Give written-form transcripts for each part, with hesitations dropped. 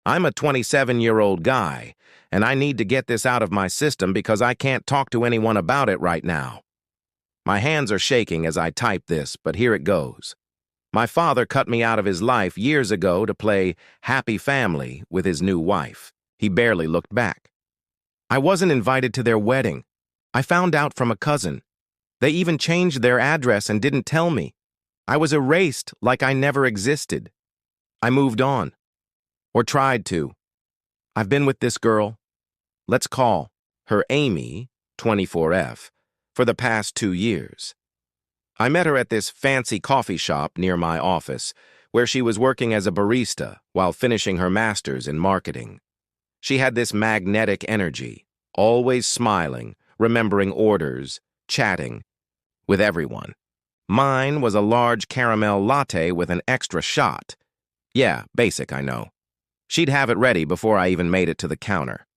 I'm a 27-year-old guy, and I need to get this out of my system because I can't talk to anyone about it right now. My hands are shaking as I type this, but here it goes. My father cut me out of his life years ago to play Happy Family with his new wife. He barely looked back. I wasn't invited to their wedding. I found out from a cousin. They even changed their address and didn't tell me. I was erased like I never existed. I moved on. Or tried to. I've been with this girl. Let's call her Amy, 24F, for the past 2 years. I met her at this fancy coffee shop near my office, where she was working as a barista while finishing her master's in marketing. She had this magnetic energy, always smiling, remembering orders, chatting with everyone. Mine was a large caramel latte with an extra shot. Yeah, basic, I know. She'd have it ready before I even made it to the counter.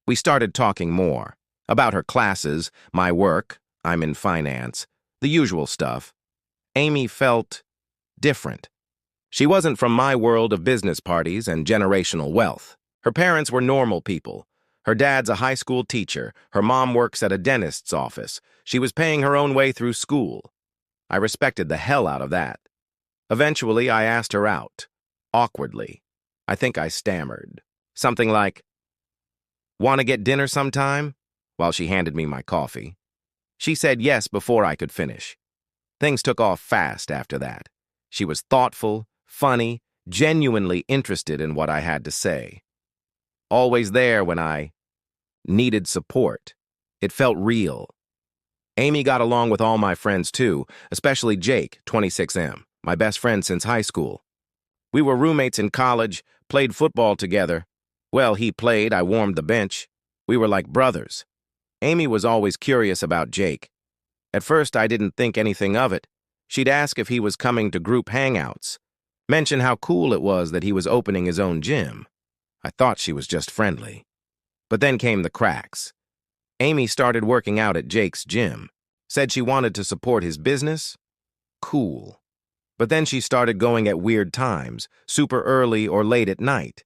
We started talking more about her classes, my work, I'm in finance, the usual stuff. Amy felt different. She wasn't from my world of business parties and generational wealth. Her parents were normal people. Her dad's a high school teacher. Her mom works at a dentist's office. She was paying her own way through school. I respected the hell out of that. Eventually, I asked her out. Awkwardly. I think I stammered. Something like, "Want to get dinner sometime?" while she handed me my coffee. She said yes before I could finish. Things took off fast after that. She was thoughtful, funny, genuinely interested in what I had to say. Always there when I needed support. It felt real. Amy got along with all my friends too, especially Jake, 26M, my best friend since high school. We were roommates in college, played football together. Well, he played, I warmed the bench. We were like brothers. Amy was always curious about Jake. At first, I didn't think anything of it. She'd ask if he was coming to group hangouts, mention how cool it was that he was opening his own gym. I thought she was just friendly. But then came the cracks. Amy started working out at Jake's gym, said she wanted to support his business. Cool. But then she started going at weird times, super early or late at night.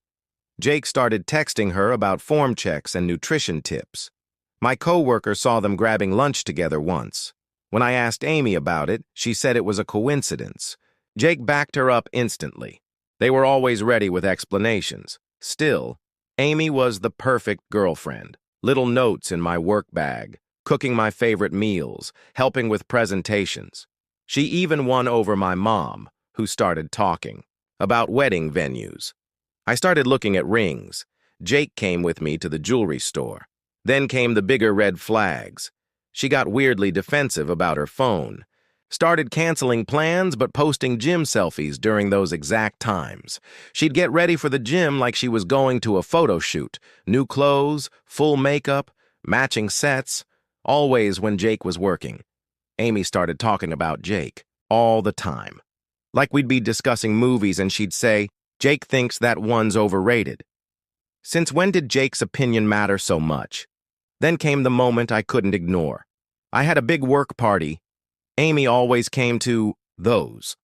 Jake started texting her about form checks and nutrition tips. My coworker saw them grabbing lunch together once. When I asked Amy about it, she said it was a coincidence. Jake backed her up instantly. They were always ready with explanations. Still, Amy was the perfect girlfriend. Little notes in my work bag, cooking my favorite meals, helping with presentations. She even won over my mom, who started talking about wedding venues. I started looking at rings. Jake came with me to the jewelry store. Then came the bigger red flags. She got weirdly defensive about her phone. Started canceling plans but posting gym selfies during those exact times. She'd get ready for the gym like she was going to a photo shoot. New clothes, full makeup, matching sets, always when Jake was working. Amy started talking about Jake all the time. Like we'd be discussing movies and she'd say, "Jake thinks that one's overrated." Since when did Jake's opinion matter so much? Then came the moment I couldn't ignore. I had a big work party. Amy always came to those.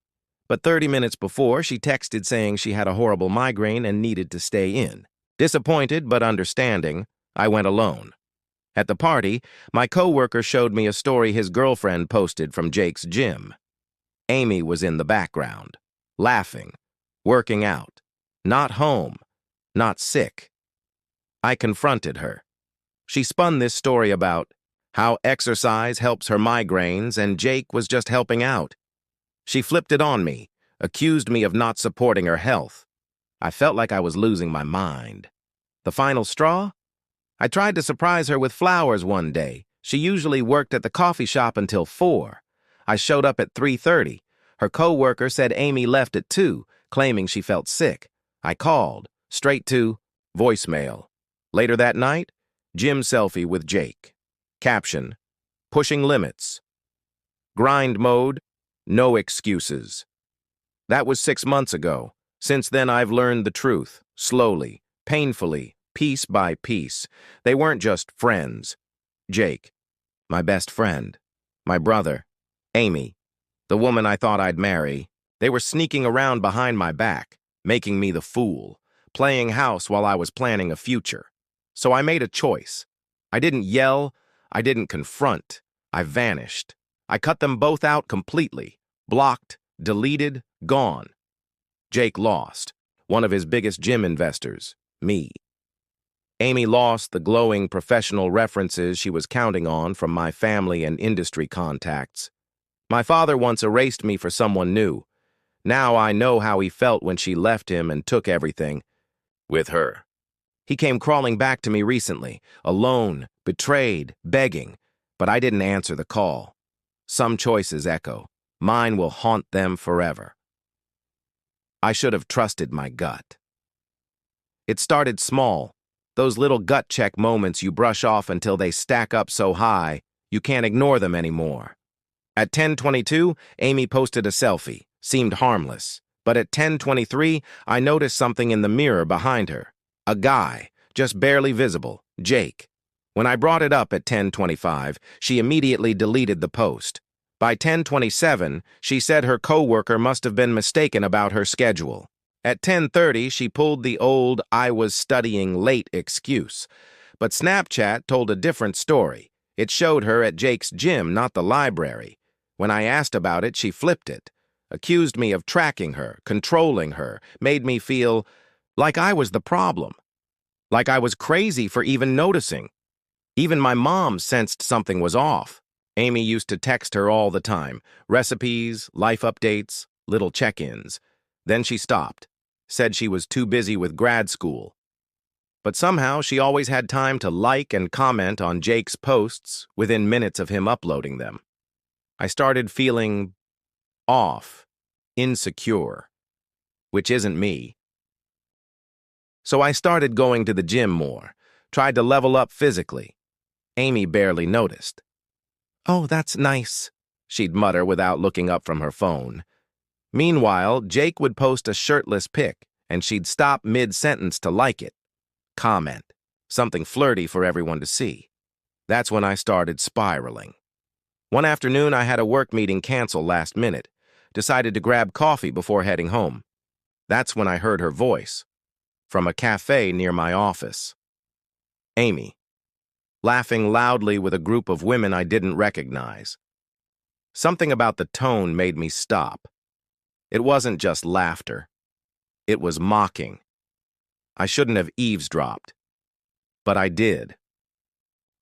But 30 minutes before, she texted saying she had a horrible migraine and needed to stay in. Disappointed but understanding, I went alone. At the party, my coworker showed me a story his girlfriend posted from Jake's gym. Amy was in the background, laughing, working out, not home, not sick. I confronted her. She spun this story about how exercise helps her migraines and Jake was just helping out. She flipped it on me, accused me of not supporting her health. I felt like I was losing my mind. The final straw? I tried to surprise her with flowers one day. She usually worked at the coffee shop until 4. I showed up at 3:30. Her coworker said Amy left at 2, claiming she felt sick. I called, straight to voicemail. Later that night, gym selfie with Jake. Caption, pushing limits. Grind mode, no excuses. That was 6 months ago. Since then, I've learned the truth, slowly, painfully, piece by piece. They weren't just friends. Jake, my best friend, my brother, Amy, the woman I thought I'd marry. They were sneaking around behind my back, making me the fool, playing house while I was planning a future. So I made a choice. I didn't yell, I didn't confront, I vanished. I cut them both out completely, blocked, deleted, gone. Jake lost, one of his biggest gym investors, me. Amy lost the glowing professional references she was counting on from my family and industry contacts. My father once erased me for someone new. Now I know how he felt when she left him and took everything with her. He came crawling back to me recently, alone, betrayed, begging, but I didn't answer the call. Some choices echo. Mine will haunt them forever. I should have trusted my gut. It started small, those little gut check moments you brush off until they stack up so high, you can't ignore them anymore. At 10:22, Amy posted a selfie, seemed harmless, but at 10:23, I noticed something in the mirror behind her. A guy, just barely visible, Jake. When I brought it up at 10:25, she immediately deleted the post. By 10:27, she said her coworker must have been mistaken about her schedule. At 10:30, she pulled the old "I was studying late" excuse. But Snapchat told a different story. It showed her at Jake's gym, not the library. When I asked about it, she flipped it. Accused me of tracking her, controlling her, made me feel like I was the problem. Like I was crazy for even noticing. Even my mom sensed something was off. Amy used to text her all the time. Recipes, life updates, little check-ins. Then she stopped. Said she was too busy with grad school. But somehow she always had time to like and comment on Jake's posts within minutes of him uploading them. I started feeling off, insecure, which isn't me. So I started going to the gym more, tried to level up physically. Amy barely noticed. "Oh, that's nice," she'd mutter without looking up from her phone. Meanwhile, Jake would post a shirtless pic, and she'd stop mid-sentence to like it. Comment. Something flirty for everyone to see. That's when I started spiraling. One afternoon, I had a work meeting cancel last minute. Decided to grab coffee before heading home. That's when I heard her voice, from a cafe near my office. Amy, laughing loudly with a group of women I didn't recognize. Something about the tone made me stop. It wasn't just laughter. It was mocking. I shouldn't have eavesdropped, but I did.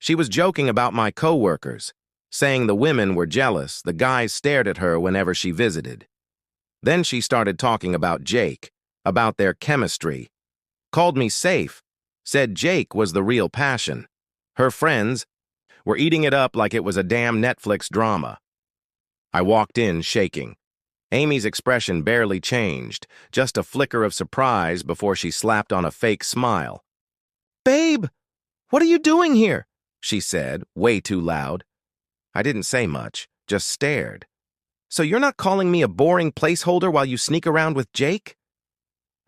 She was joking about my coworkers, saying the women were jealous, the guys stared at her whenever she visited. Then she started talking about Jake, about their chemistry, called me safe, said Jake was the real passion. Her friends were eating it up like it was a damn Netflix drama. I walked in shaking. Amy's expression barely changed, just a flicker of surprise before she slapped on a fake smile. "Babe, what are you doing here?" she said, way too loud. I didn't say much, just stared. "So you're not calling me a boring placeholder while you sneak around with Jake?"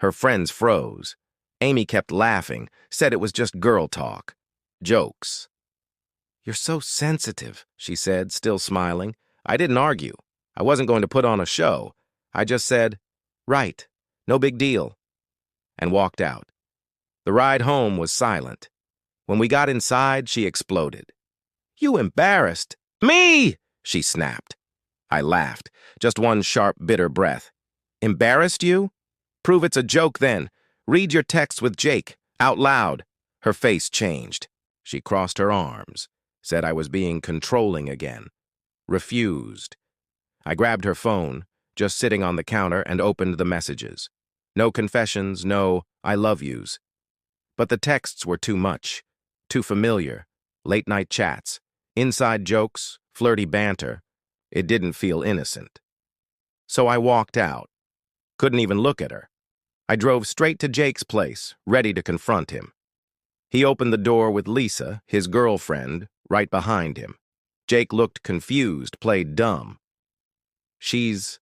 Her friends froze. Amy kept laughing, said it was just girl talk. Jokes. "You're so sensitive," she said, still smiling. I didn't argue. I wasn't going to put on a show. I just said, "Right, no big deal," and walked out. The ride home was silent. When we got inside, she exploded. "You embarrassed me!" she snapped. I laughed, just one sharp, bitter breath. "Embarrassed you? Prove it's a joke then. Read your text with Jake, out loud." Her face changed. She crossed her arms, said I was being controlling again. Refused. I grabbed her phone, just sitting on the counter, and opened the messages. No confessions, no "I love yous." But the texts were too much, too familiar. Late-night chats, inside jokes, flirty banter. It didn't feel innocent. So I walked out. Couldn't even look at her. I drove straight to Jake's place, ready to confront him. He opened the door with Lisa, his girlfriend, right behind him. Jake looked confused, played dumb. "She's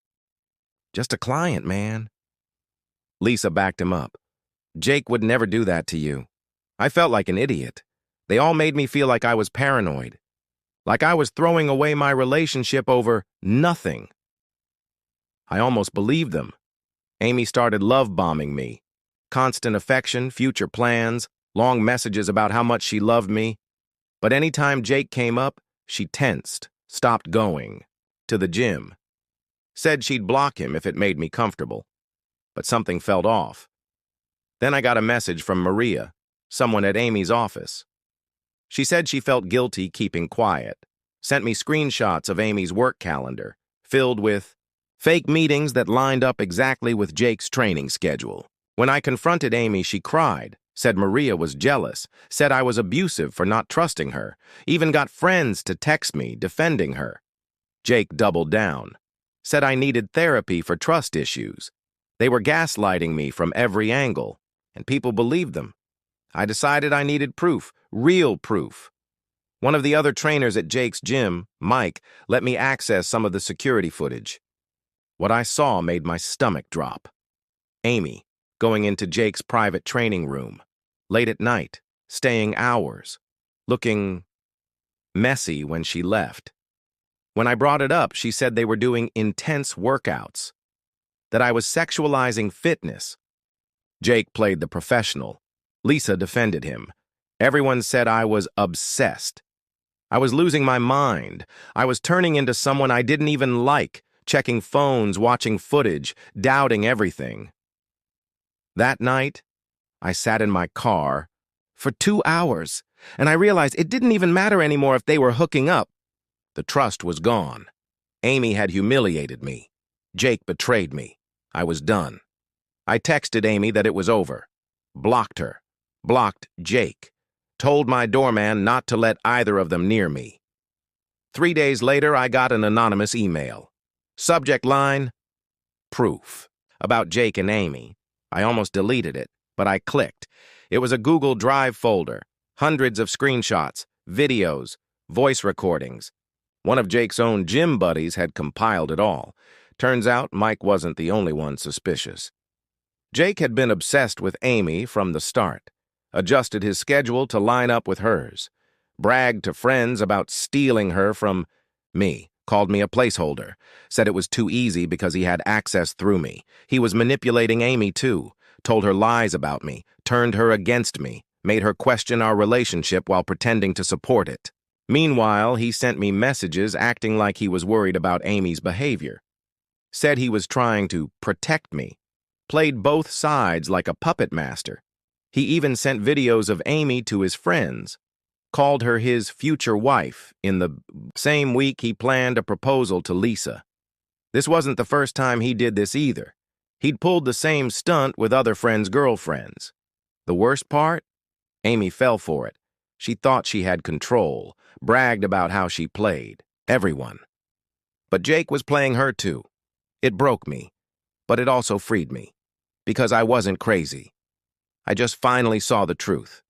just a client, man." Lisa backed him up. "Jake would never do that to you." I felt like an idiot. They all made me feel like I was paranoid. Like I was throwing away my relationship over nothing. I almost believed them. Amy started love-bombing me. Constant affection, future plans, long messages about how much she loved me. But anytime Jake came up, she tensed, stopped going. To the gym. Said she'd block him if it made me comfortable. But something felt off. Then I got a message from Maria, someone at Amy's office. She said she felt guilty keeping quiet, sent me screenshots of Amy's work calendar, filled with fake meetings that lined up exactly with Jake's training schedule. When I confronted Amy, she cried, said Maria was jealous, said I was abusive for not trusting her, even got friends to text me defending her. Jake doubled down, said I needed therapy for trust issues. They were gaslighting me from every angle, and people believed them. I decided I needed proof, real proof. One of the other trainers at Jake's gym, Mike, let me access some of the security footage. What I saw made my stomach drop. Amy, going into Jake's private training room, late at night, staying hours, looking messy when she left. When I brought it up, she said they were doing intense workouts, that I was sexualizing fitness. Jake played the professional. Lisa defended him. Everyone said I was obsessed. I was losing my mind. I was turning into someone I didn't even like, checking phones, watching footage, doubting everything. That night, I sat in my car for 2 hours, and I realized it didn't even matter anymore if they were hooking up. The trust was gone. Amy had humiliated me. Jake betrayed me. I was done. I texted Amy that it was over. Blocked her. Blocked Jake. Told my doorman not to let either of them near me. 3 days later, I got an anonymous email. Subject line, proof. About Jake and Amy. I almost deleted it, but I clicked. It was a Google Drive folder. Hundreds of screenshots, videos, voice recordings. One of Jake's own gym buddies had compiled it all. Turns out Mike wasn't the only one suspicious. Jake had been obsessed with Amy from the start, adjusted his schedule to line up with hers, bragged to friends about stealing her from me, called me a placeholder, said it was too easy because he had access through me. He was manipulating Amy too, told her lies about me, turned her against me, made her question our relationship while pretending to support it. Meanwhile, he sent me messages acting like he was worried about Amy's behavior. Said he was trying to protect me. Played both sides like a puppet master. He even sent videos of Amy to his friends. Called her his future wife in the same week he planned a proposal to Lisa. This wasn't the first time he did this either. He'd pulled the same stunt with other friends' girlfriends. The worst part? Amy fell for it. She thought she had control, bragged about how she played. Everyone. But Jake was playing her too. It broke me, but it also freed me. Because I wasn't crazy. I just finally saw the truth.